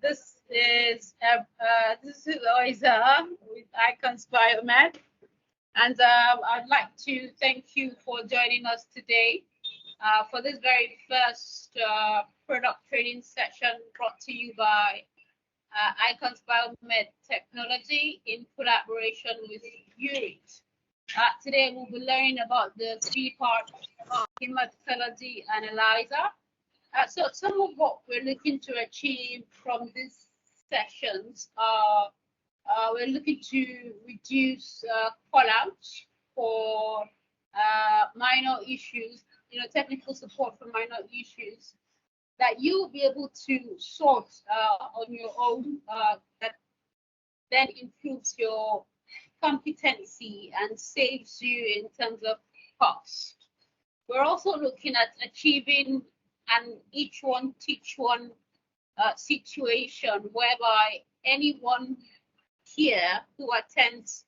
This is Oiza with IkonsBiomed, and I'd like to thank you for joining us today for this very first product training session brought to you by IkonsBiomed Technology in collaboration with URIT. Today we'll be learning about the three parts of hematology analyzer. So some of what we're looking to achieve from these sessions are we're looking to reduce call-outs for minor issues, technical support for minor issues that you'll be able to sort on your own that then improves your competency and saves you in terms of cost. We're also looking at achieving an each one teach one situation whereby anyone here who attends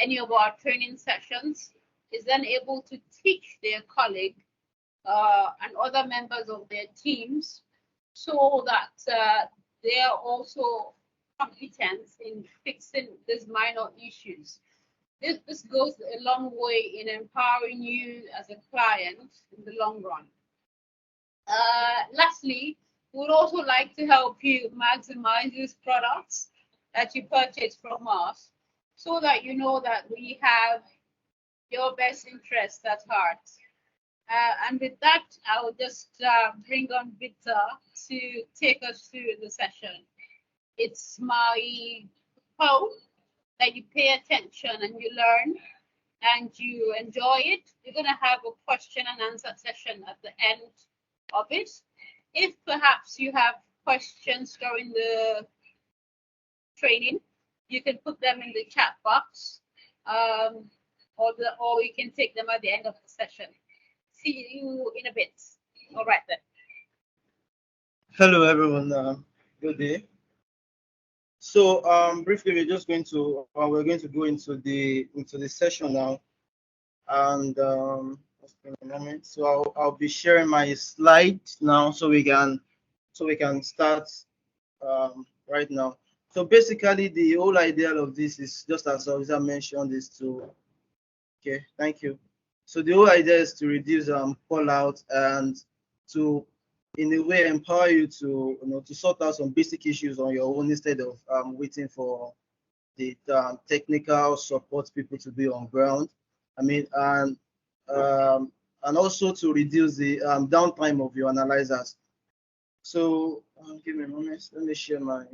any of our training sessions is then able to teach their colleague and other members of their teams so that they are also competent in fixing these minor issues. This goes a long way in empowering you as a client in the long run. Lastly, we would also like to help you maximize these products that you purchase from us so that you know that we have your best interest at heart. And with that, I will just bring on Victor to take us through the session. It's my hope that you pay attention and you learn and you enjoy it. We're going to have a question and answer session at the end of it. If perhaps you have questions during the training, you can put them in the chat box, or you can take them at the end of the session. See you in a bit. All right then. Hello everyone. Good day. So briefly, we're just going to we're going to go into the session now, and just give me a moment. So I'll be sharing my slides now, so we can start right now. So basically, the whole idea of this is just as Oza mentioned, is to thank you. So the whole idea is to reduce call out and to, in a way, empower you to to sort out some basic issues on your own instead of waiting for the technical support people to be on ground. I mean, and also to reduce the downtime of your analyzers. So give me a moment. Let me share my.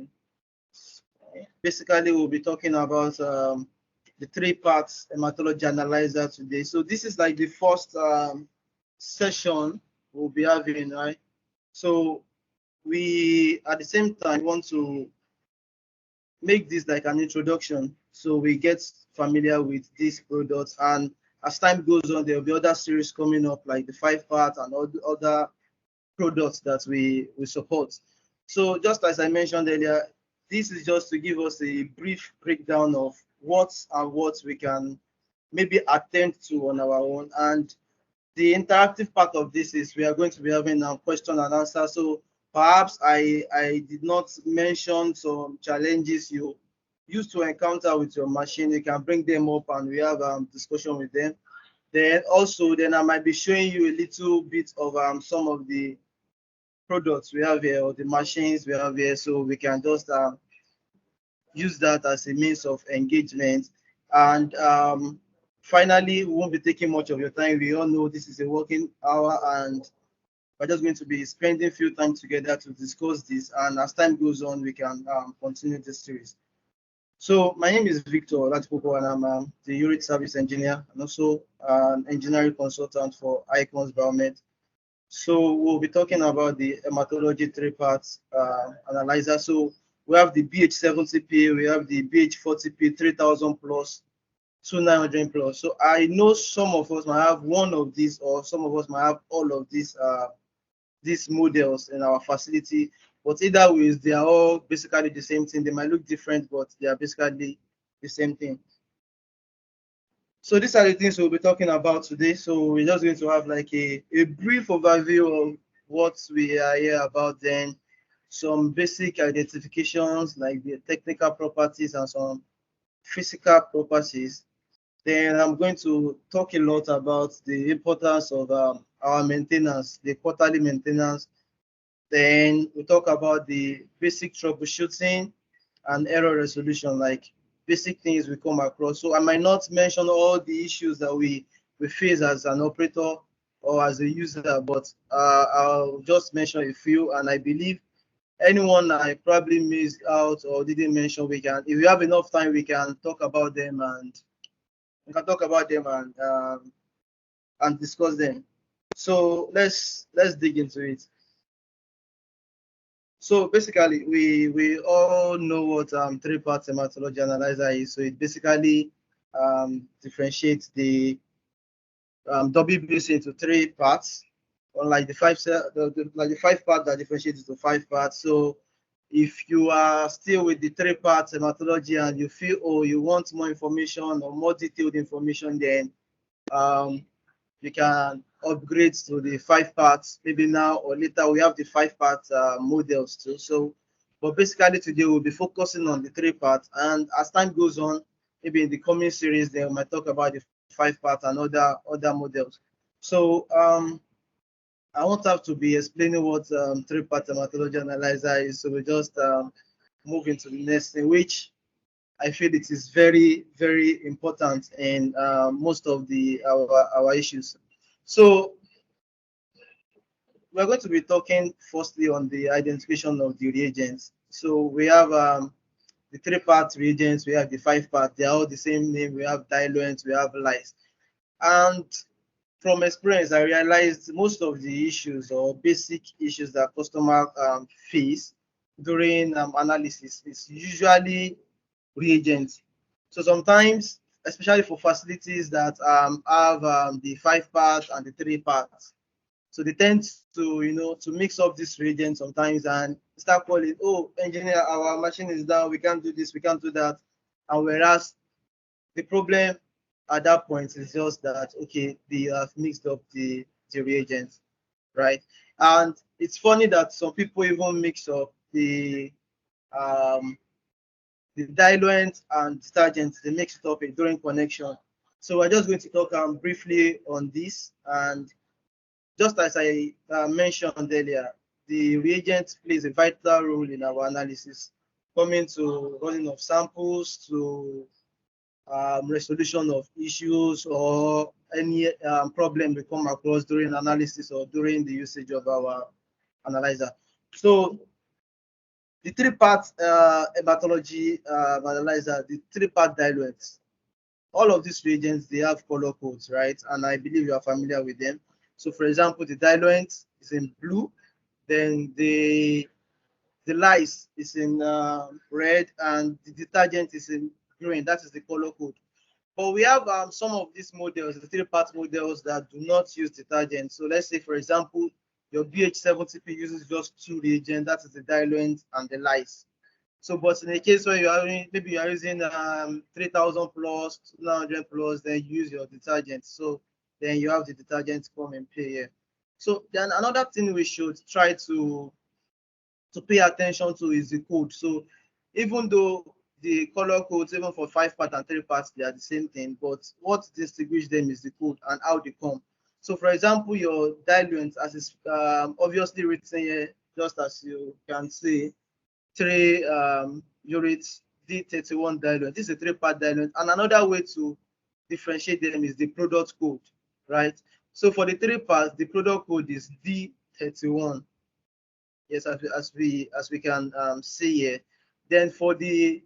Basically, we'll be talking about the three parts hematology analyzer today. So this is like the first session we'll be having, right? So we at the same time want to make this like an introduction, so we get familiar with these products, and as time goes on, there will be other series coming up, like the 5-part and all the other products that we support. So just as I mentioned earlier, this is just to give us a brief breakdown of what we can maybe attend to on our own. And the interactive part of this is we are going to be having a question and answer. So perhaps I did not mention some challenges you used to encounter with your machine. You can bring them up and we have discussion with them. Then I might be showing you a little bit of some of the products we have here or the machines we have here, so we can just use that as a means of engagement. And finally, we won't be taking much of your time. We all know this is a working hour, and we're just going to be spending a few time together to discuss this. And as time goes on, we can continue this series. So my name is Victor Latipopo, and I'm the URIT service engineer and also an engineering consultant for IkonsBiomed. So we'll be talking about the hematology 3-parts analyzer. So we have the BH70P, we have the BH40P 3000 plus, 2900 plus. So I know some of us might have one of these, or some of us might have all of these models in our facility. But either ways, they are all basically the same thing. They might look different, but they are basically the same thing. So these are the things we'll be talking about today. So we're just going to have like a brief overview of what we are here about, then some basic identifications like the technical properties and some physical properties. Then I'm going to talk a lot about the importance of our maintenance, the quarterly maintenance. Then we talk about the basic troubleshooting and error resolution, like basic things we come across. So I might not mention all the issues that we face as an operator or as a user, but I'll just mention a few. And I believe anyone I probably missed out or didn't mention, we can, if we have enough time, we can talk about them and and discuss them. So let's dig into it. So basically, we all know what three-part hematology analyzer is. So it basically differentiates the WBC into three parts, unlike the five part that differentiates into five parts. So if you are still with the three-part hematology and you feel, oh, you want more information or more detailed information, then you can upgrade to the five parts. Maybe now or later we have the five-part models too. So, but basically today we'll be focusing on the three parts, and as time goes on, maybe in the coming series, then we might talk about the five parts and other models. So I won't have to be explaining what three-part hematology analyzer is. So we just move into the next thing, which I feel it is very, very important in most of our issues. So we're going to be talking firstly on the identification of the reagents. So we have the three-part reagents, we have the five-part. They are all the same name. We have diluents, we have lyes. And from experience, I realized most of the issues or basic issues that customers face during analysis is usually reagents. So sometimes, especially for facilities that have the five parts and the three parts, so they tend to, to mix up this reagent sometimes and start calling, oh, engineer, our machine is down, we can't do this, we can't do that. And whereas the problem at that point is just that, okay, they have mixed up the reagents, right? And it's funny that some people even mix up um, the diluent and detergent, they mix it up during connection. So we're just going to talk briefly on this. And just as I mentioned earlier, the reagent plays a vital role in our analysis, coming to running of samples, to resolution of issues or any problem we come across during analysis or during the usage of our analyzer. So the three-part hematology analyzer, the three-part diluents, all of these reagents, they have color codes, right? And I believe you are familiar with them. So for example, the diluent is in blue, then the lyes is in red, and the detergent is in green. That is the color code. But we have some of these models, the three-part models that do not use detergent. So let's say, for example, your BH70P uses just two reagents, that is the diluent and the lyes. So, but in a case where you are maybe you are using 3,000 plus, 900 plus, then you use your detergent. So then you have the detergent come and play here. So then another thing we should try to pay attention to is the code. So even though the color codes, even for five part and three parts, they are the same thing, but what distinguishes them is the code and how they come. So for example, your diluent, as is obviously written here, just as you can see, three URIT D31 diluent. This is a three-part diluent. And another way to differentiate them is the product code, right? So for the three parts, the product code is D31. Yes, as we can see here. Then for the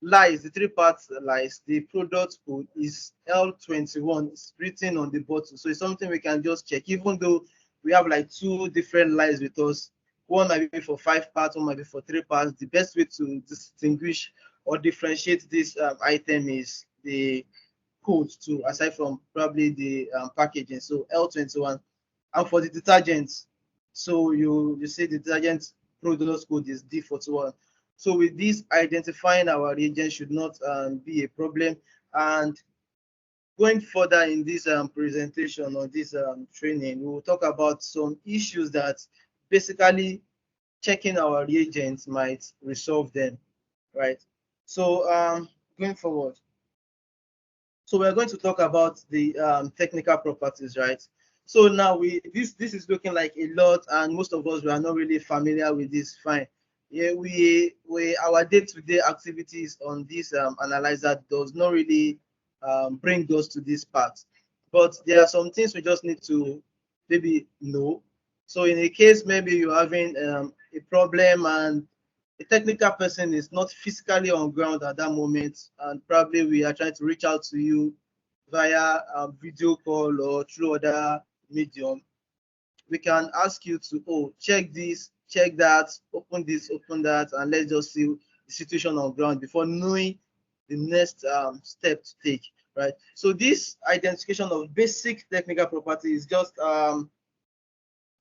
lyes, the three parts lyes, the product code is L21. It's written on the bottle, so it's something we can just check. Even though we have like two different lyes with us, one might be for five parts, one might be for three parts. The best way to distinguish or differentiate this item is the code too, aside from probably the packaging. So L21, and for the detergents, so you see the detergent product code is D41. So with this, identifying our reagent should not be a problem. And going further in this presentation or this training, we will talk about some issues that basically checking our reagents might resolve them, right? So going forward, so we're going to talk about the technical properties, right? So now this is looking like a lot, and most of us we are not really familiar with this. Fine. Yeah, we our day-to-day activities on this analyzer does not really bring us to this part, but there are some things we just need to maybe know. So in a case maybe you're having a problem and a technical person is not physically on ground at that moment, and probably we are trying to reach out to you via a video call or through other medium, we can ask you to, oh, check this, check that, open this, open that, and let's just see the situation on ground before knowing the next step to take, right? So this identification of basic technical property is just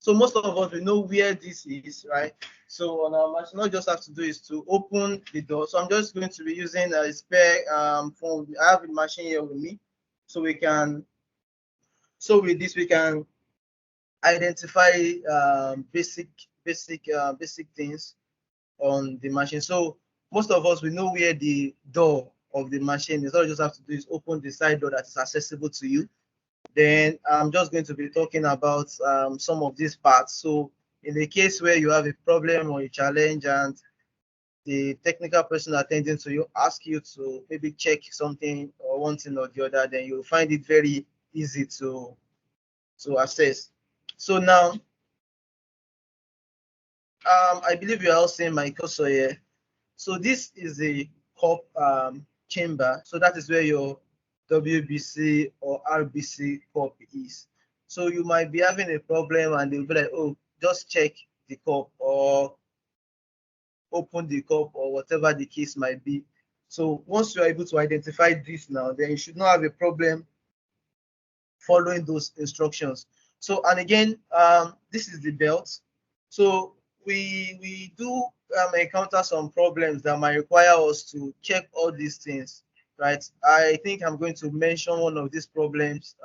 so most of us we know where this is, right? So on our machine, all you just have to do is to open the door. So I'm just going to be using a spare phone. I have a machine here with me, so we can. So with this, we can identify basic things on the machine. So most of us we know where the door of the machine is. All you just have to do is open the side door that is accessible to you. Then I'm just going to be talking about some of these parts. So in the case where you have a problem or a challenge and the technical person attending to you ask you to maybe check something or one thing or the other, then you'll find it very easy to assess. So now, I believe you are all seeing my cursor here. So this is the cup chamber. So that is where your WBC or RBC cup is. So you might be having a problem and they'll be like, oh, just check the cup or open the cup or whatever the case might be. So once you are able to identify this now, then you should not have a problem following those instructions. So, and again, this is the belt. So we do encounter some problems that might require us to check all these things, right? I think I'm going to mention one of these problems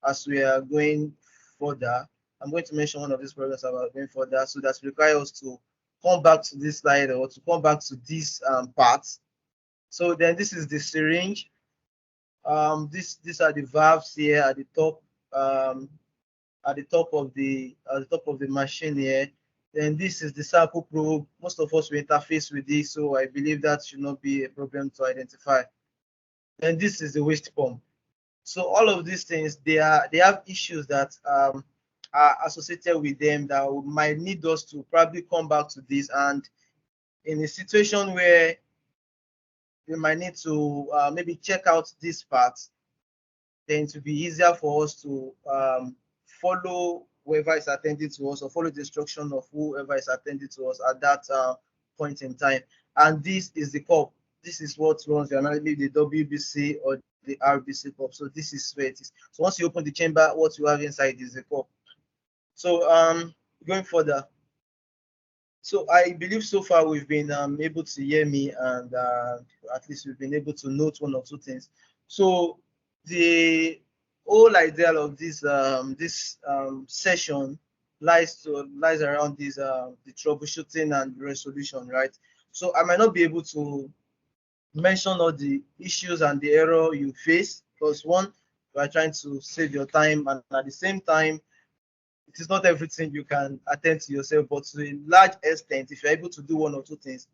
as we are going further. I'm going to mention one of these problems about going further, so that requires us to come back to this slide or to come back to this part. So then this is the syringe. These are the valves here at the top, at the top of the machine here. Then this is the sample probe. Most of us will interface with this, so I believe that should not be a problem to identify. Then this is the waste pump. So all of these things, they have issues that are associated with them that might need us to probably come back to this, and in a situation where we might need to maybe check out this part, then it will be easier for us to follow whoever is attending to us or follow the instruction of whoever is attending to us at that point in time. And this is the cup. This is what runs the analysis, the WBC or the RBC cup. So this is where it is. So once you open the chamber, what you have inside is the cup. So going further. So I believe so far we've been able to hear me, and at least we've been able to note one or two things. So the whole idea of this session lies around this the troubleshooting and resolution, right? So I might not be able to mention all the issues and the error you face, because one, you are trying to save your time, and at the same time, it is not everything you can attend to yourself, but to a large extent, if you're able to do one or two things,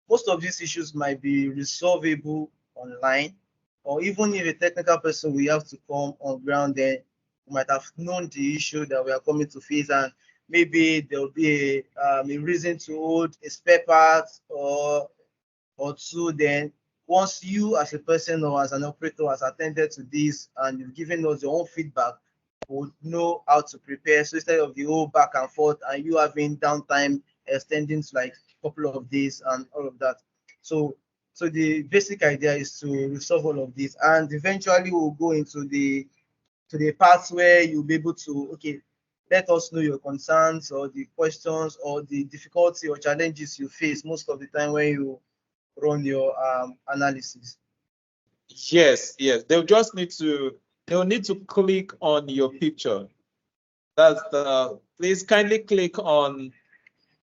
most of these issues might be resolvable online, or even if a technical person will have to come on ground, then we might have known the issue that we are coming to face, and maybe there will be a reason to hold a spare part or two. Then once you as a person or as an operator has attended to this and you've given us your own feedback, would know how to prepare. So instead of the whole back and forth and you having downtime extending to like a couple of days and all of that. So the basic idea is to resolve all of this, and eventually we'll go into the parts where you'll be able to, okay, let us know your concerns or the questions or the difficulty or challenges you face most of the time when you run your analysis. Yes. They'll need to click on your picture. Please kindly click on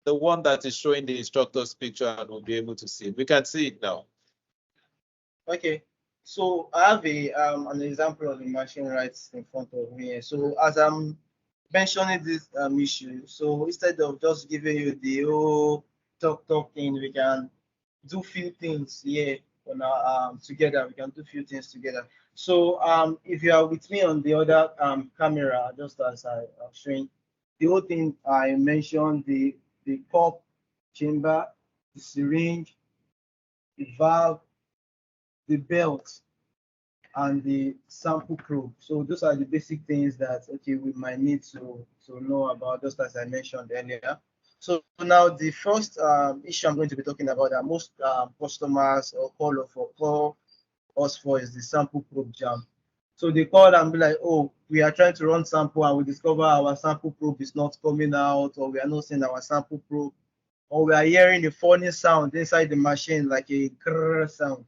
the one that is showing the instructor's picture and we'll be able to see it. We can see it now. Okay. So I have an example of the machine right in front of me. So as I'm mentioning this issue, so instead of just giving you the whole talk thing, we can do few things here on our, together. We can do few things together. So if you are with me on the other camera, just as I am showing, the whole thing I mentioned, the pump chamber, the syringe, the valve, the belt, and the sample probe. So those are the basic things that we might need to know about, just as I mentioned earlier. So now the first issue I'm going to be talking about that most customers or call us for is the sample probe jam. So they call and be like, oh, we are trying to run sample and we discover our sample probe is not coming out, or we are not seeing our sample probe, or we are hearing a funny sound inside the machine, like a grrr sound.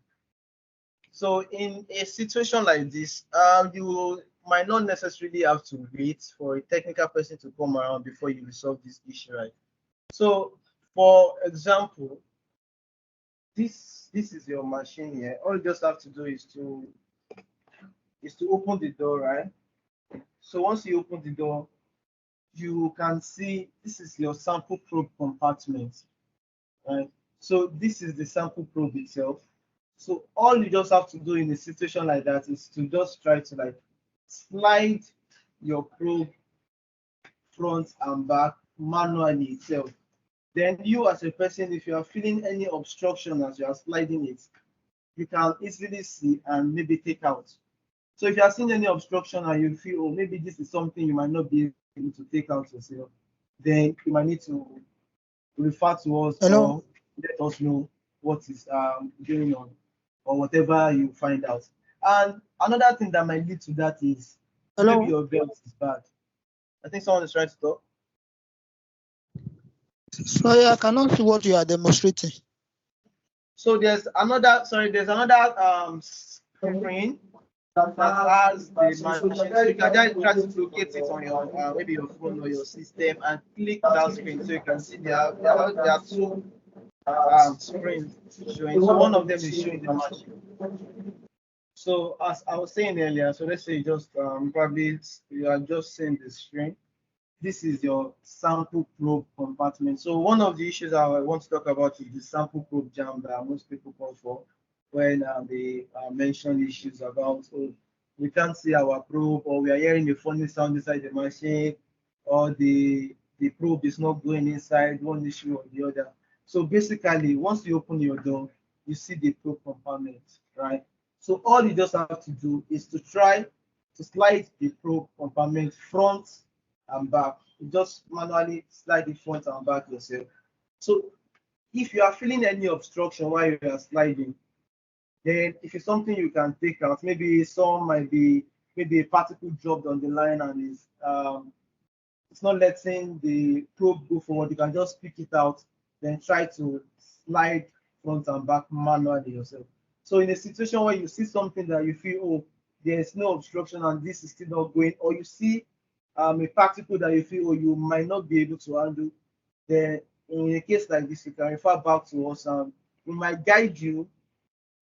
So in a situation like this, you might not necessarily have to wait for a technical person to come around before you resolve this issue, right? So for example, this is your machine here. All you just have to do is to open the door, right? So once you open the door, you can see this is your sample probe compartment, right? So this is the sample probe itself. So all you just have to do in a situation like that is to just try to like slide your probe front and back manually itself. Then you as a person, if you are feeling any obstruction as you are sliding it, you can easily see and maybe take out. So if you are seeing any obstruction and you feel, oh, maybe this is something you might not be able to take out yourself, then you might need to refer to us or let us know what is going on or whatever you find out. And another thing that might lead to that is maybe your belt is bad. I think someone is trying to talk. Sorry, I cannot see what you are demonstrating. So there's another screen that has the machine. So you can just try to locate it on your maybe your phone or your system and click that screen so you can see there are two screens showing. So one of them is showing the machine. So as I was saying earlier, so let's say you just probably you are just seeing the screen. This is your sample probe compartment. So one of the issues I want to talk about is the sample probe jam that most people come for when they mention issues about, oh, we can't see our probe, or we are hearing a funny sound inside the machine, or the probe is not going inside, one issue or the other. So basically, once you open your door, you see the probe compartment, right? So all you just have to do is to try to slide the probe compartment front and back. You just manually slide it front and back yourself. So if you are feeling any obstruction while you are sliding, then if it's something you can take out, maybe some might be maybe a particle dropped on the line and it's not letting the probe go forward, you can just pick it out, then try to slide front and back manually yourself. So in a situation where you see something that you feel, oh, there's no obstruction and this is still not going, or you see a particle that you feel, oh, you might not be able to handle, then in a case like this, you can refer back to us and we might guide you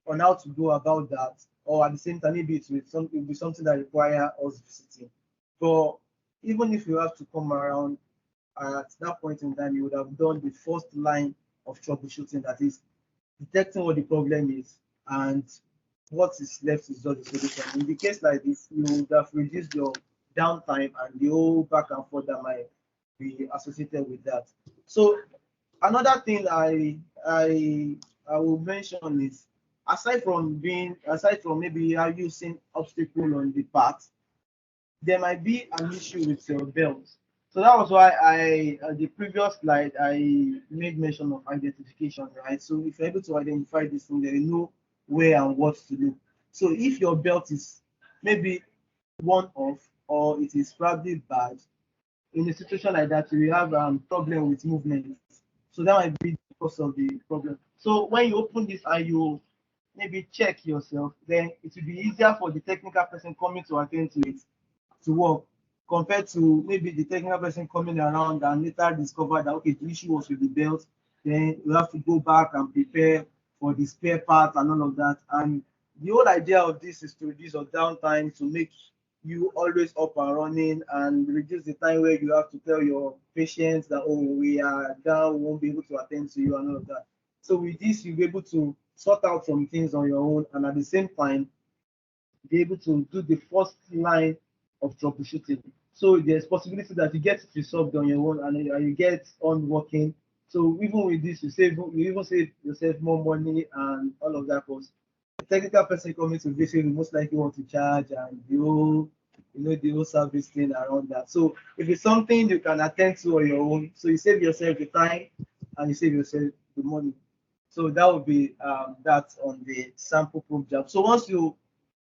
on how to go about that, or at the same time, maybe it will be something that require us visiting. But even if you have to come around at that point in time, you would have done the first line of troubleshooting, that is detecting what the problem is, and what is left is just the solution. In the case like this, you would have reduced your downtime and the whole back and forth that might be associated with that. So another thing I will mention is, aside from maybe using obstacle on the path, there might be an issue with your belt. So that was why the previous slide I made mention of identification, right? So if you're able to identify this thing, then you know where and what to do. So if your belt is maybe one off or it is probably bad, in a situation like that, you will have problem with movement. So that might be because of the problem. So when you open this and you maybe check yourself, then it will be easier for the technical person coming to attend to it to work. compared to maybe the technical person coming around and later discover that okay, the issue was with the belt. Then you have to go back and prepare for the spare part and all of that. And the whole idea of this is to reduce your downtime, to make you always up and running and reduce the time where you have to tell your patients that oh, we are down, we won't be able to attend to you and all of that. So with this, you'll be able to sort out some things on your own and at the same time be able to do the first line of troubleshooting. So there's possibility that you get it resolved on your own and you get on working. So even with this, you even save yourself more money and all of that. Because the technical person coming to visit will most likely want to charge and the whole service thing around that. So if it's something you can attend to on your own, so you save yourself the time and you save yourself the money. So that would be that on the sample probe job. So once you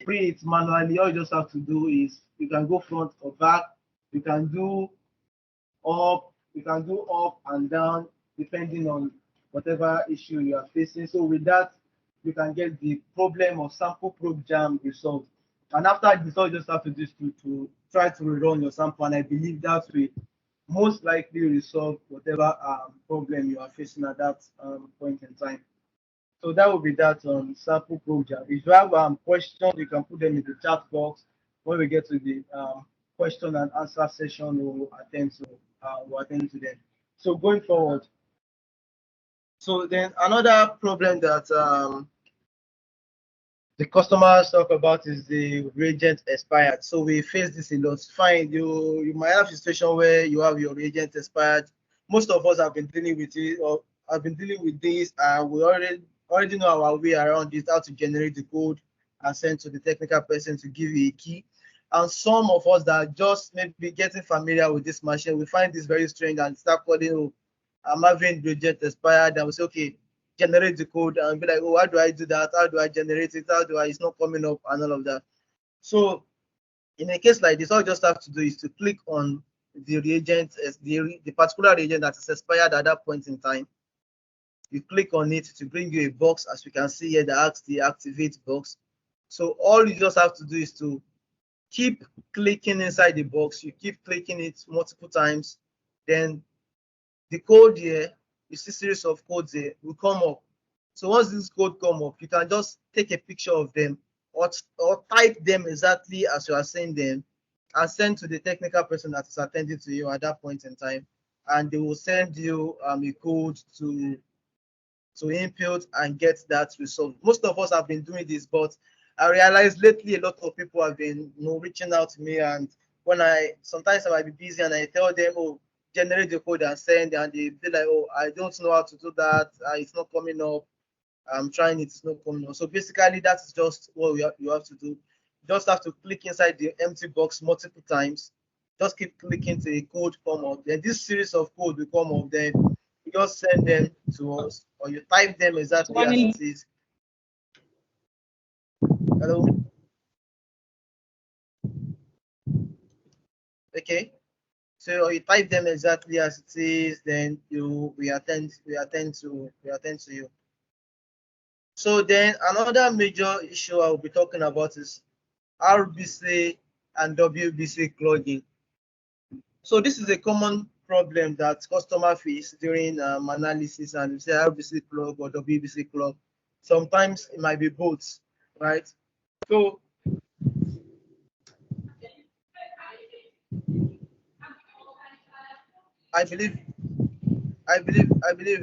print it manually, all you just have to do is you can go front or back, you can do up and down depending on whatever issue you are facing. So with that, you can get the problem of sample probe jam resolved. And after this, all you just have to do is to try to rerun your sample, and I believe that will most likely resolve whatever problem you are facing at that point in time. So that will be that on sample probe jam. If you have questions, you can put them in the chat box. When we get to the question and answer session, we'll attend to them. So going forward, so then another problem that the customers talk about is the reagent expired. So we face this a lot. Fine, you might have a situation where you have your reagent expired. Most of us have been dealing with it, or have been dealing with this, and we already know our way around it, how to generate the code and send to the technical person to give you a key. And some of us that are just maybe getting familiar with this machine, we find this very strange and start calling, oh, I'm having reagent expired, and we say, okay, generate the code and be like, oh, how do I do that? How do I generate it? It's not coming up and all of that. So in a case like this, all you just have to do is to click on the reagent, the particular reagent that is expired at that point in time. You click on it to bring you a box, as you can see here, that asks the activate box. So all you just have to do is to keep clicking inside the box. You keep clicking it multiple times. Then the code here, you see series of codes here, will come up. So once this code come up, you can just take a picture of them or type them exactly as you are saying them and send to the technical person that is attending to you at that point in time. And they will send you a code to input and get that result. Most of us have been doing this, but I realized lately a lot of people have been reaching out to me, and when sometimes I might be busy and I tell them, oh, generate the code and send, and they be like, oh, I don't know how to do that, it's not coming up, I'm trying it, it's not coming up. So basically that's just what you have to do. You just have to click inside the empty box multiple times, just keep clicking till the code come up. Then this series of code will come up, then you just send them to us or you type them exactly as it is. Hello. Okay. So you type them exactly as it is, then we attend to you. So then another major issue I will be talking about is RBC and WBC clogging. So this is a common problem that customers face during analysis, and you say RBC clog or WBC clog. Sometimes it might be both, right? So I believe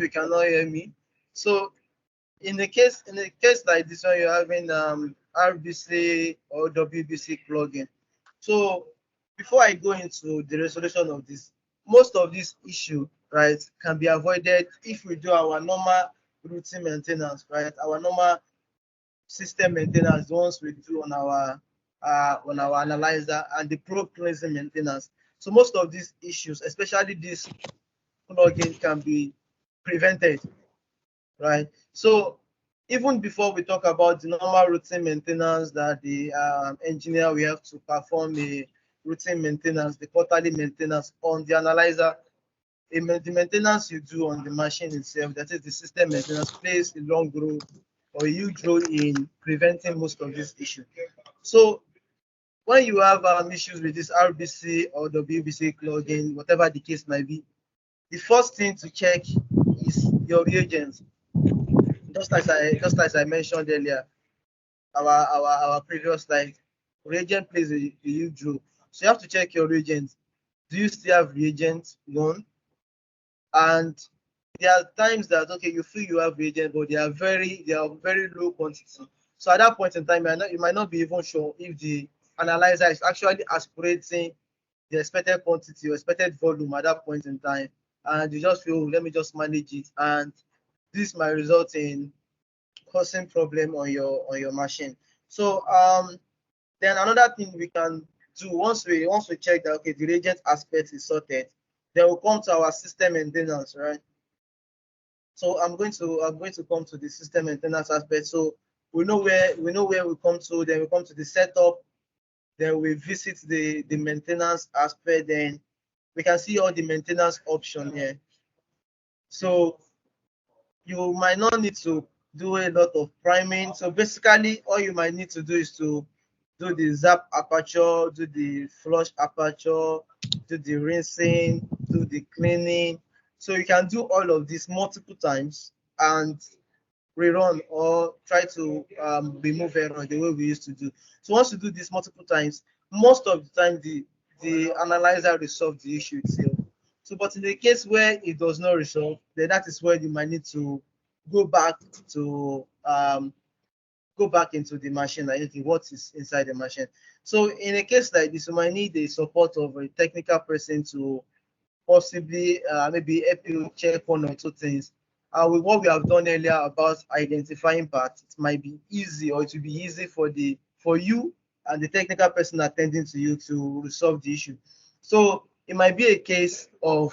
you cannot hear me. So in a case like this one, you're having RBC or WBC clogging. So before I go into the resolution of this, most of this issue, right, can be avoided if we do our normal routine maintenance, right? Our normal system maintenance, the ones we do on our analyzer, and the probe cleansing maintenance. So most of these issues, especially this clogging, can be prevented, right? So even before we talk about the normal routine maintenance that the engineer will have to perform, the routine maintenance, the quarterly maintenance on the analyzer, the maintenance you do on the machine itself, that is the system maintenance, plays a long role or a huge role in preventing most of this issue. So when you have issues with this RBC or WBC clogging, whatever the case might be, the first thing to check is your reagents. Just as I mentioned earlier, our previous slide, reagent plays a huge role. So you have to check your reagents. Do you still have reagents? One. And there are times that okay, you feel you have reagents, but they are very low quantity. So at that point in time, you might not be even sure if the analyzer is actually aspirating the expected quantity or expected volume at that point in time, and you just feel, let me just manage it, and this might result in causing problem on your machine. So then another thing we can do once we check that okay, the reagent aspect is sorted, then we'll come to our system maintenance, right? So I'm going to come to the system maintenance aspect. So we know where we come to, then we come to the setup, then we visit the maintenance aspect, then we can see all the maintenance option here. So you might not need to do a lot of priming. So basically all you might need to do is to do the zap aperture, do the flush aperture, do the rinsing, do the cleaning. So you can do all of this multiple times and rerun or try to remove error the way we used to do. So once you do this multiple times, most of the time the analyzer resolves the issue itself. So, but in the case where it does not resolve, then that is where you might need to go back to go back into the machine and see what is inside the machine. So in a case like this, you might need the support of a technical person to possibly maybe help you check one or two things. With what we have done earlier about identifying parts, it might be easy, or it will be easy for you and the technical person attending to you to resolve the issue. So it might be a case of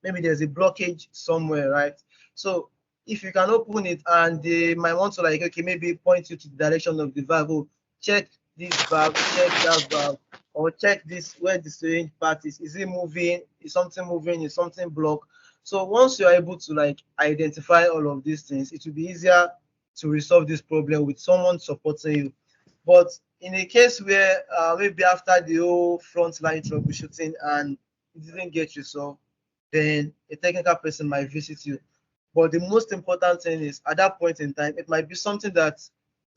maybe there's a blockage somewhere, right? So if you can open it and they might want to like, okay, maybe point you to the direction of the valve, oh, check this valve, check that valve, or check this where the syringe part is. Is it moving? Is something moving? Is something blocked? So once you're able to like identify all of these things, it will be easier to resolve this problem with someone supporting you. But in a case where maybe after the whole frontline troubleshooting and it didn't get resolved, then a technical person might visit you. But the most important thing is at that point in time, it might be something that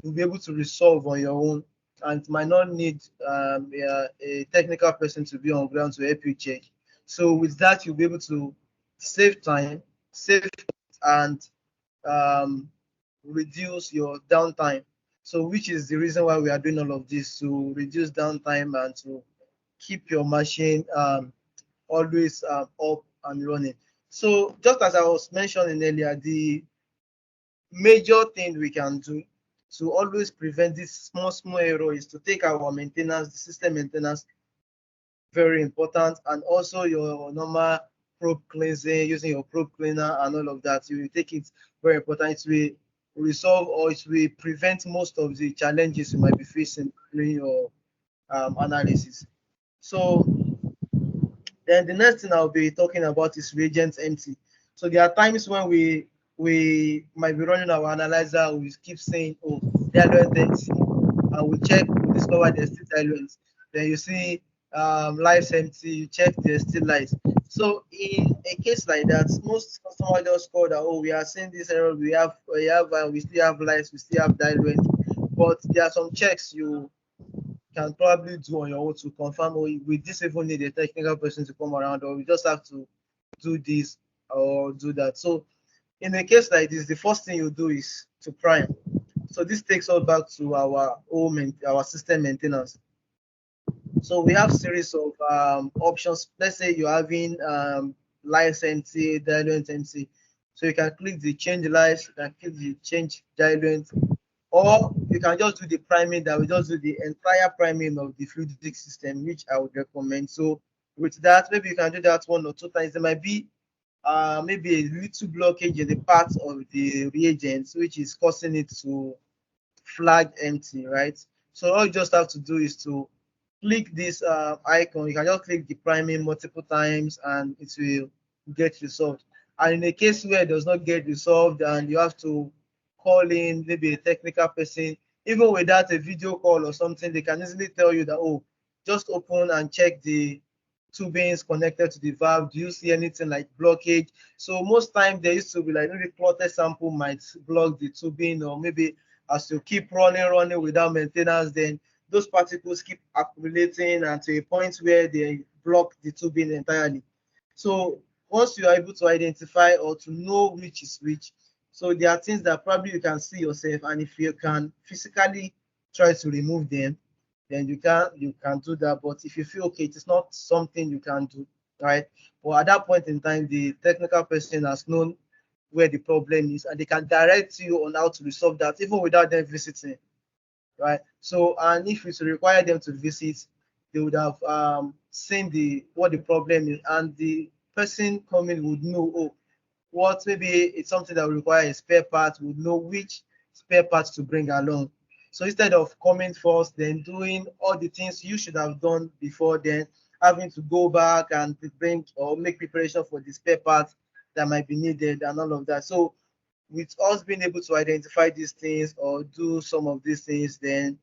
you'll be able to resolve on your own and might not need a technical person to be on ground to help you check. So with that, you'll be able to save time, save and reduce your downtime. So which is the reason why we are doing all of this, to reduce downtime and to keep your machine always up and running. So just as I was mentioning earlier, the major thing we can do to always prevent this small error is to take our maintenance, the system maintenance, very important, and also your normal probe cleansing, using your probe cleaner and all of that. You will take it very important. It will resolve, or it will prevent most of the challenges you might be facing during your analysis. So then the next thing I'll be talking about is reagents empty. So there are times when we might be running our analyzer, we keep saying, oh, diluent empty, and we check, we discover there's still diluent. Then you see lights empty, you check there's still lights. So in a case like that, most customers just call that, oh, we are seeing this error, we still have lights, we still have diluent, but there are some checks you can probably do on your own to confirm, or we just even need a technical person to come around, or we just have to do this or do that. So in a case like this, the first thing you do is to prime. So this takes us back to our system maintenance. So we have series of options. Let's say you're having lights empty, diluent empty. So you can click the change lights, you can click the change diluent, or you can just do the priming. That will just do the entire priming of the fluidic system, which I would recommend. So with that, maybe you can do that one or two times. There might be maybe a little blockage in the part of the reagents, which is causing it to flag empty, right? So all you just have to do is to click this icon. You can just click the priming multiple times and it will get resolved. And in a case where it does not get resolved and you have to call in maybe a technical person, even without a video call or something, they can easily tell you that, oh, just open and check the tubings connected to the valve. Do you see anything like blockage? So most time there used to be like maybe clotted sample might block the tubing, or maybe as you keep running without maintenance, then those particles keep accumulating and to a point where they block the tubing entirely. So once you are able to identify or to know which is which, so there are things that probably you can see yourself, and if you can physically try to remove them, then you can do that. But if you feel okay, it is not something you can do, right? But at that point in time, the technical person has known where the problem is, and they can direct you on how to resolve that, even without them visiting, right? So, and if it's require them to visit, they would have seen what the problem is, and the person coming would know, oh, what maybe it's something that will require a spare part, would know which spare parts to bring along. So instead of coming first, then doing all the things you should have done before, then having to go back and bring or make preparation for the spare parts that might be needed and all of that. So with us being able to identify these things or do some of these things, then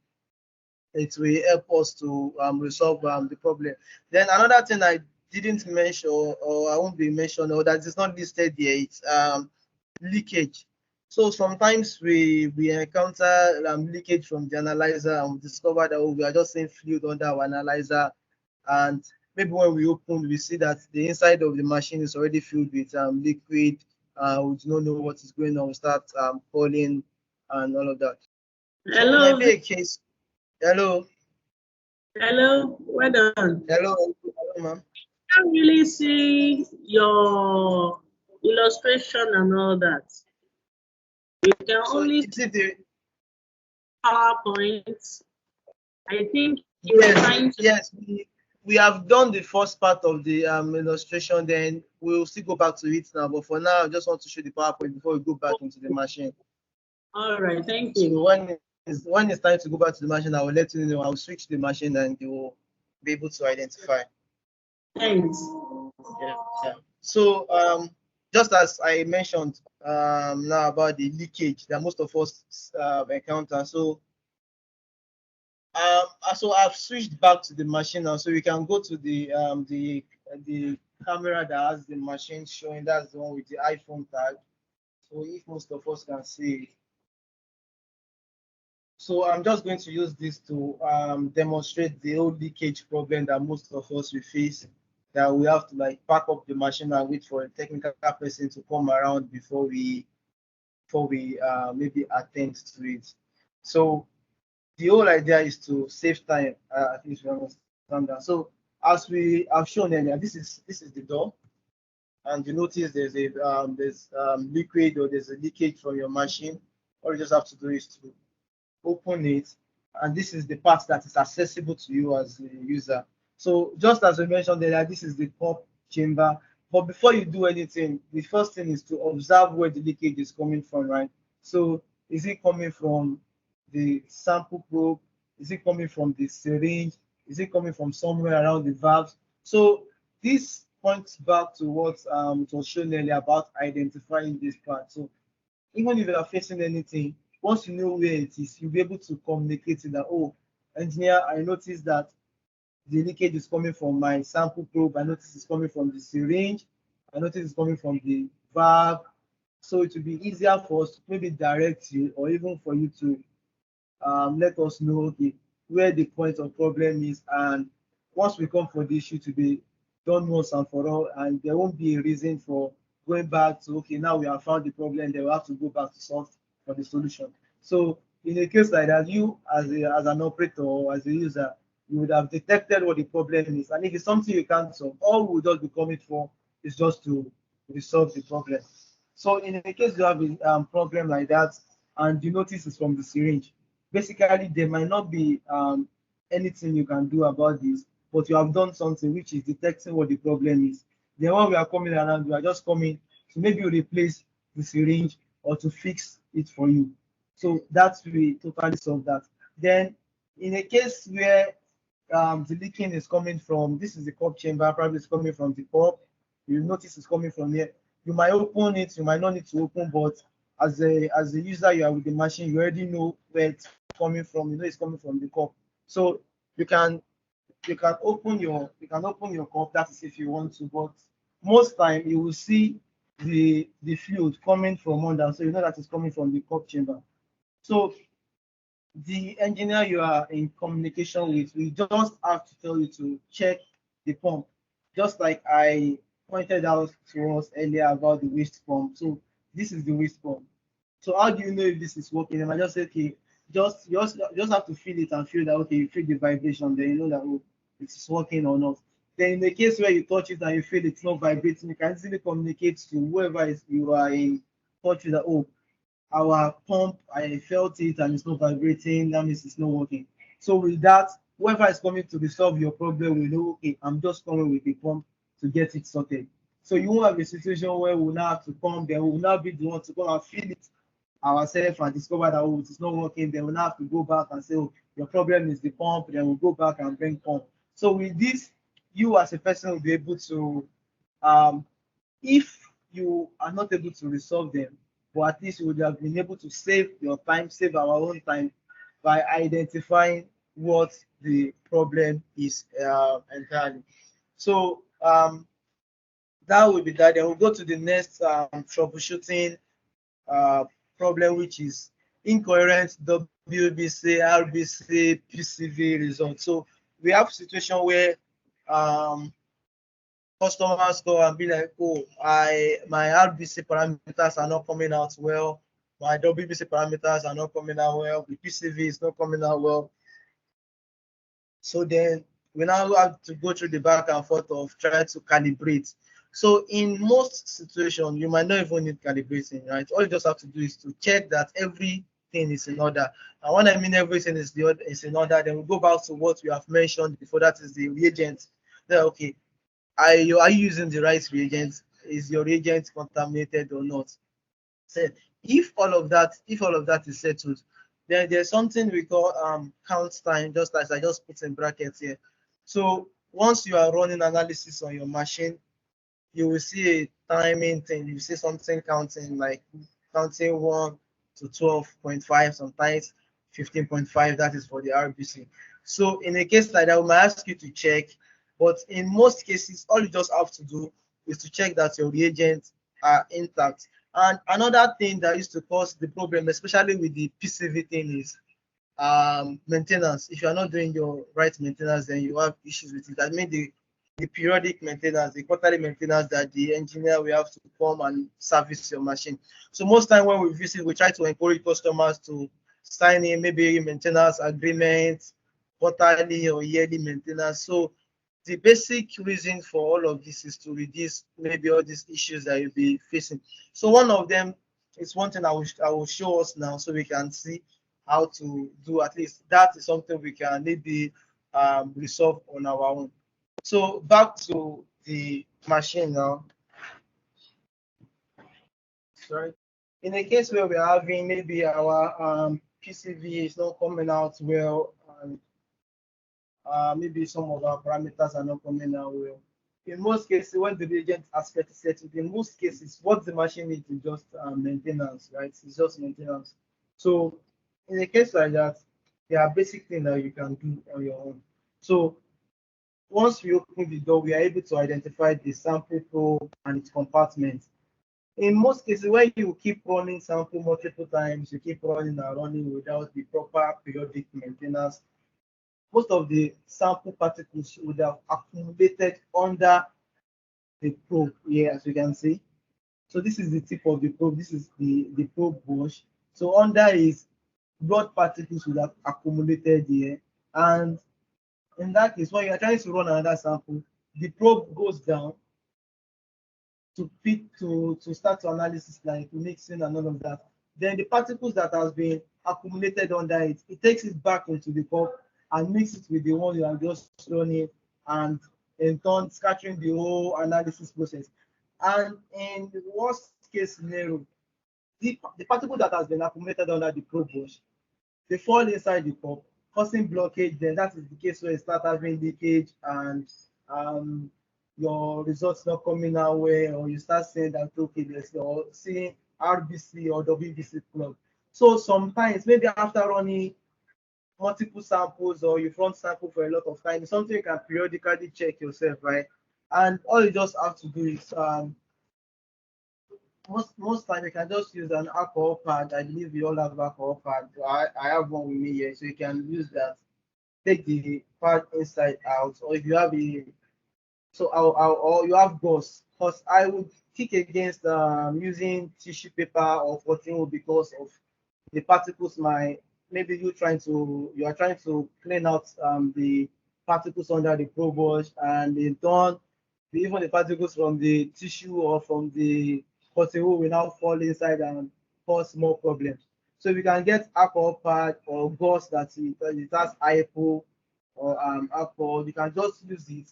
it will help us to resolve the problem. Then another thing I didn't mention, or I won't be mentioned, or that is not listed here, it's leakage. So sometimes we encounter leakage from the analyzer, and we discover that, oh, we are just seeing fluid under our analyzer, and maybe when we open, we see that the inside of the machine is already filled with liquid. We do not know what is going on. We start calling and all of that. So it might Hello, be a case. Hello. hello, well done. Hello, ma'am. I can't really see your illustration and all that. You can So only is see it the PowerPoint. I think you're trying to. yes, we have done the first part of the illustration, then we'll still go back to it now. But for now, I just want to show the PowerPoint before we go back into the machine. All right, thank So you. when it's time to go back to the machine, I will let you know. I'll switch the machine and you will be able to identify. Thanks. Yeah. So just as I mentioned now about the leakage that most of us encounter. So I've switched back to the machine now, so we can go to the camera that has the machine showing. That's the one with the iPhone tag. So if most of us can see it. So I'm just going to use this to demonstrate the old leakage problem that most of us will face. That we have to like pack up the machine and wait for a technical person to come around before we maybe attend to it. So the whole idea is to save time. I think you understand that. So as we have shown earlier, this is the door, and you notice there's liquid or there's a leakage from your machine. All you just have to do is to open it, and this is the part that is accessible to you as a user. So just as we mentioned earlier, this is the pump chamber. But before you do anything, the first thing is to observe where the leakage is coming from, right? So is it coming from the sample probe? Is it coming from the syringe? Is it coming from somewhere around the valves? So this points back to what it was shown earlier about identifying this part. So even if you are facing anything, once you know where it is, you'll be able to communicate that, oh, engineer, I noticed that the leakage is coming from my sample probe. I noticed it's coming from the syringe. I noticed it's coming from the valve. So it will be easier for us to maybe direct you, or even for you to let us know, okay, where the point of problem is, and once we come for the issue to be done once and for all, and there won't be a reason for going back to, okay, now we have found the problem, then we have to go back to solve for the solution. So in a case like that, you as an operator or as a user, you would have detected what the problem is, and if it's something you can't solve, all we would just be coming for is just to resolve the problem. So in a case you have a problem like that, and you notice it's from the syringe, basically there might not be anything you can do about this, but you have done something which is detecting what the problem is. Then when we are coming around, we are just coming to maybe replace the syringe or to fix it for you. So that's we totally solve that. Then in a case where the leaking is coming from, this is the cup chamber, probably it's coming from the cup. You notice it's coming from here. You might open it, you might not need to open, but as a user, you are with the machine, you already know where it's coming from, it's coming from the cup. So you can open your cup, that is if you want to, but most time you will see the fluid coming from under, so you know that it's coming from the cup chamber. So the engineer you are in communication with, we just have to tell you to check the pump, just like I pointed out to us earlier about the waste pump. So this is the waste pump. So how do you know if this is working? And I just say, okay, just have to feel it and feel that, okay, you feel the vibration, then you know that, oh, it is working or not. Then in the case where you touch it and you feel it's not vibrating, you can easily communicate to whoever you are in touch with that, oh, our pump, I felt it and it's not vibrating, that means it's not working. So with that, whoever is coming to resolve your problem will know, okay, I'm just coming with the pump to get it sorted. So you won't have a situation where we'll now have to come, then we'll now be the one to come and feel it ourselves and discover that, oh, it's not working. Then we'll now have to go back and say, oh, your problem is the pump. Then we'll go back and bring pump. So with this, you as a person will be able to, if you are not able to resolve them, but at least you would have been able to save your time, save our own time by identifying what the problem is entirely. So that will be that. Then we'll go to the next troubleshooting problem, which is incoherent WBC, RBC, PCV results. So we have a situation where customers go and be like, oh, my RBC parameters are not coming out well, my WBC parameters are not coming out well, the PCV is not coming out well. So then we now have to go through the back and forth of trying to calibrate. So in most situations, you might not even need calibrating, right? All you just have to do is to check that everything is in order. And when I mean everything is in order, then we go back to what we have mentioned before, that is the reagent. Then, okay, are you using the right reagent? Is your reagent contaminated or not? So if all of that is settled, then there's something we call count time, just as I just put in brackets here. So once you are running analysis on your machine, you will see a timing thing. You see something counting, like counting 1 to 12.5, sometimes 15.5. That is for the RBC. So in a case like that, we might ask you to check, but in most cases, all you just have to do is to check that your reagents are intact. And another thing that used to cause the problem, especially with the PCV thing, is maintenance. If you are not doing your right maintenance, then you have issues with it. I mean the periodic maintenance, the quarterly maintenance that the engineer will have to come and service your machine. So most time when we visit, we try to encourage customers to sign in maybe maintenance agreements, quarterly or yearly maintenance. So the basic reason for all of this is to reduce maybe all these issues that you'll be facing. So one of them is one thing I will show us now, so we can see how to do. At least that is something we can maybe resolve on our own. So back to the machine now. Sorry. In a case where we're having maybe our PCV is not coming out well, and maybe some of our parameters are not coming out well. In most cases, when the reagent aspect is settled, in most cases, what the machine needs is just maintenance, right? It's just maintenance. So in a case like that, there are basic things that you can do on your own. So once we open the door, we are able to identify the sample probe and its compartment. In most cases, when you keep running sample multiple times, you keep running and running without the proper periodic maintenance, most of the sample particles would have accumulated under the probe here, as you can see. So this is the tip of the probe. This is the probe bush. So under is blood particles would have accumulated here. And in that case, when you are trying to run another sample, the probe goes down to start to analysis, like mixing and all of that. Then the particles that has been accumulated under it, it takes it back into the cup and mix it with the one you are just running, and in turn scattering the whole analysis process. And in the worst case scenario, the particle that has been accumulated under the probe bush, they fall inside the cup, causing blockage. Then that is the case where you start having leakage and your results not coming out well, or you start saying that, okay, there's, or seeing RBC or WBC plug. So sometimes, maybe after running multiple samples or you front sample for a lot of time, it's something you can periodically check yourself, right? And all you just have to do is most time you can just use an alcohol pad. I believe you all have alcohol pad. I have one with me here, so you can use that. Take the pad inside out, or if you have a or you have gauze, because I would kick against using tissue paper or cotton wool because of the particles. Maybe you are trying to clean out the particles under the probe wash, and in turn even the particles from the tissue or from the cotton wool will now fall inside and cause more problems. So if you can get alcohol pad or gauze that it has hypo or alcohol, you can just use it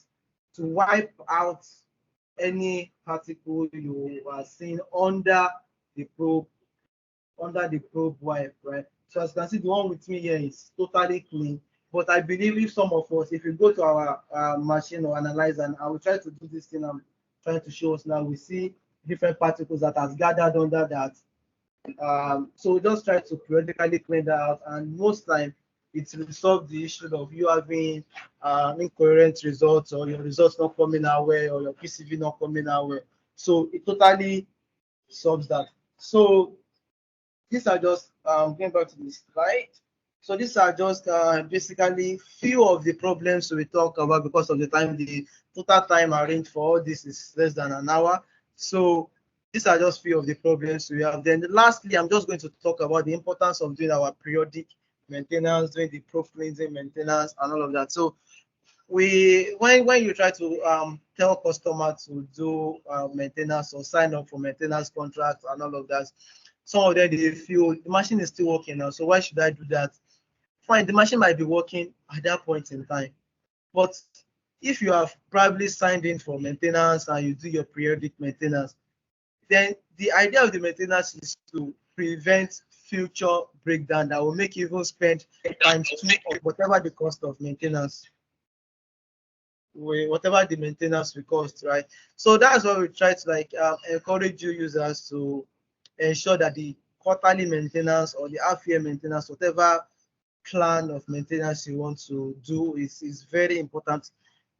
to wipe out any particle you are seeing the probe under the probe wipe, right? So as you can see, the one with me here is totally clean. But I believe if some of us, if you go to our machine or analyzer, and I will try to do this thing I'm trying to show us now, we see different particles that has gathered under that. So we just try to periodically clean that out, and most time it resolve the issue of you having incoherent results or your results not coming our way or your PCV not coming our way. So it totally solves that. So these are just going back to the slide. So these are just basically few of the problems we talk about because of the time. The total time arranged for all this is less than an hour. So these are just few of the problems we have. Then lastly, I'm just going to talk about the importance of doing our periodic maintenance, doing the probe cleansing maintenance and all of that. So when you try to tell customer to do maintenance or sign up for maintenance contracts and all of that, some of them they feel the machine is still working now, so why should I do that? Fine, the machine might be working at that point in time, but if you have probably signed in for maintenance and you do your periodic maintenance, then the idea of the maintenance is to prevent future breakdown that will make you even spend times 2 of whatever the cost of maintenance, whatever the maintenance will cost, right? So that's why we try to encourage you users to ensure that the quarterly maintenance or the half-year maintenance, whatever plan of maintenance you want to do, is very important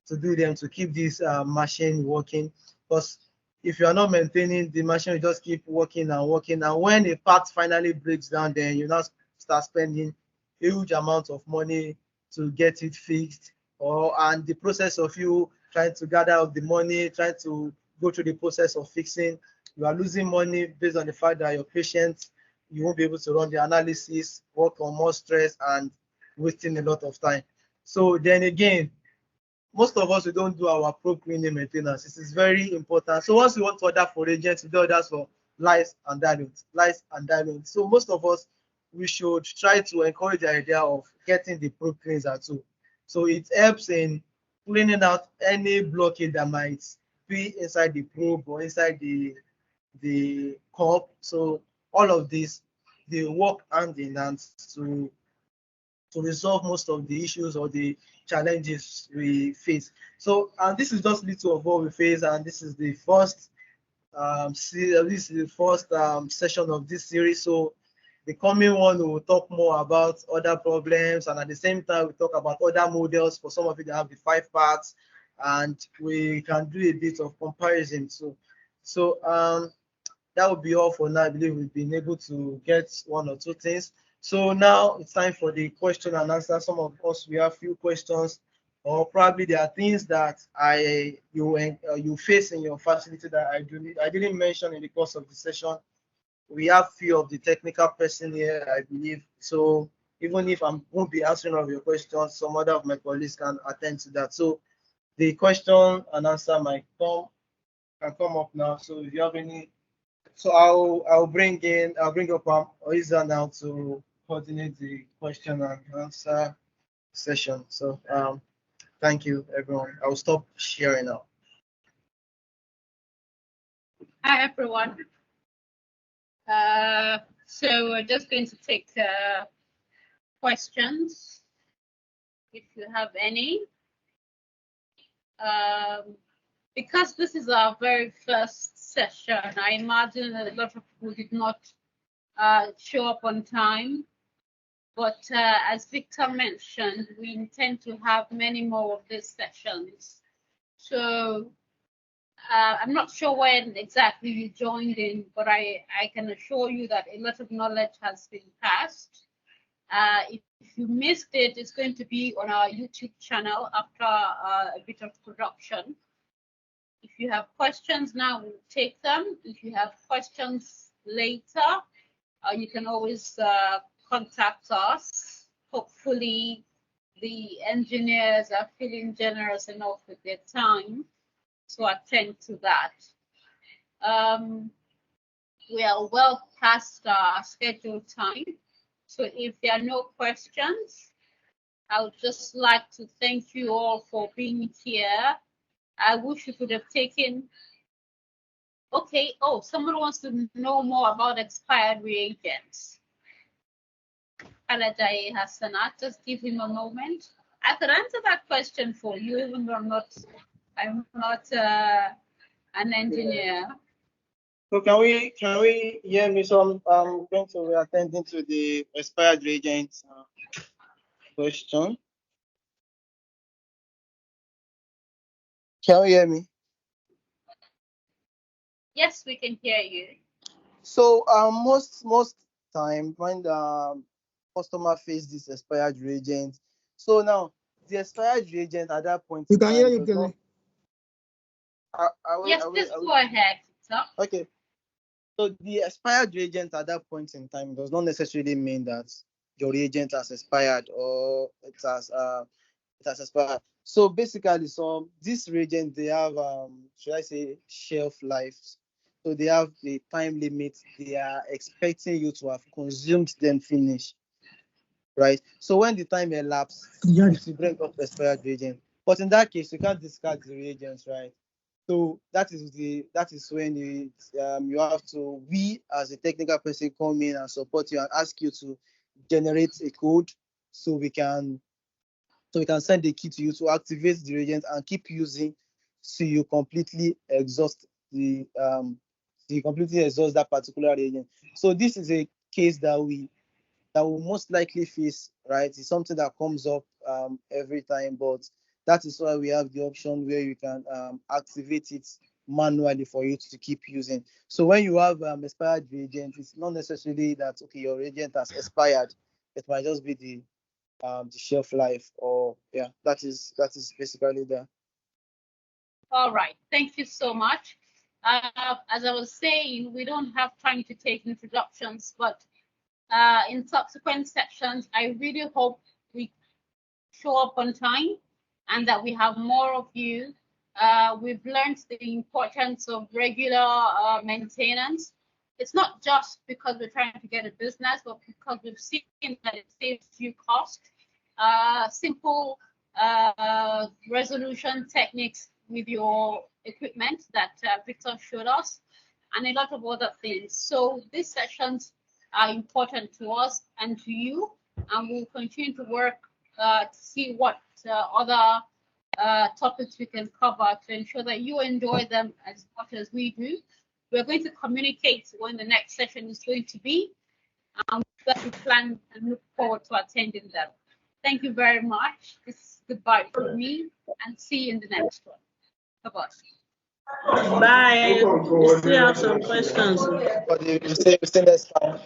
to do them to keep this machine working. Because if you are not maintaining the machine, will just keep working and working, and when a part finally breaks down, then you now start spending huge amounts of money to get it fixed, and the process of you trying to gather up the money, trying to go through the process of fixing, you are losing money based on the fact that your patient, you won't be able to run the analysis, work on more stress, and wasting a lot of time. So then again, most of us, we don't do our probe cleaning maintenance. This is very important. So once we want to order for agents, we do orders for lice and diluents. So most of us, we should try to encourage the idea of getting the probe cleanser too. So it helps in cleaning out any blockade that might be inside the probe or inside the cup. So all of this, they work hand in hand to resolve most of the issues or the challenges we face. So, and this is just little of what we face, and this is the first session of this series. So the coming one, we will talk more about other problems, and at the same time we talk about other models. For some of you that have the 5 parts, and we can do a bit of comparison. So that would be all for now. I believe we've been able to get 1 or 2 things. So now it's time for the question and answer. Some of us, we have few questions, or probably there are things that you face in your facility that I didn't mention in the course of the session. We have few of the technical person here, I believe. So even if I won't be answering all of your questions, some other of my colleagues can attend to that. So the question and answer might come up now. So if you have any, so I'll bring up Oiza now to coordinate the question and answer session. So thank you everyone. I'll stop sharing now. Hi everyone. So we're just going to take questions if you have any. Because this is our very first session, I imagine that a lot of people did not show up on time. But as Victor mentioned, we intend to have many more of these sessions. So I'm not sure when exactly you joined in, but I can assure you that a lot of knowledge has been passed. If you missed it, it's going to be on our YouTube channel after a bit of production. If you have questions now, we'll take them. If you have questions later, you can always contact us. Hopefully, the engineers are feeling generous enough with their time to attend to that. We are well past our scheduled time. So if there are no questions, I would just like to thank you all for being here. I wish you could have taken. Okay, oh, someone wants to know more about expired reagents. Alajai Hassanat, just give him a moment. I could answer that question for you, even though I'm not an engineer. So can we hear me? So I'm going to be attending to the expired reagents question. Can you hear me? Yes, we can hear you. So most time when the customer face this expired reagent, so now the expired reagent at that point. We can hear you, Kelly. Yes, just go ahead. Okay. So the expired reagent at that point in time does not necessarily mean that your reagent has expired or it has expired. So basically, so this reagent, they have should I say shelf life. So they have the time limit. They are expecting you to have consumed them finish. Right. So when the time elapses, you bring up expired reagent. But in that case, you can't discard the reagents, right? So that is when you have to, we as a technical person, come in and support you and ask you to generate a code so we can send the key to you to activate the reagent and keep using so you completely exhaust that particular reagent. So this is a case that will most likely face, right? It's something that comes up every time, but that is why we have the option where you can activate it manually for you to keep using. So when you have expired reagent, it's not necessarily that okay, your reagent has expired. It might just be the shelf life, or yeah, that is basically that. All right, thank you so much. As I was saying, we don't have time to take introductions, but in subsequent sections, I really hope we show up on time and that we have more of you. We've learned the importance of regular maintenance. It's not just because we're trying to get a business, but because we've seen that it saves you cost. Simple resolution techniques with your equipment that Victor showed us, and a lot of other things. So these sessions are important to us and to you, and we'll continue to work to see what other topics we can cover to ensure that you enjoy them as much as we do. We're going to communicate when the next session is going to be, and we plan and look forward to attending them. Thank you very much. This is goodbye from me, and see you in the next one. Bye-bye. Bye. We still have some questions. But you say next time.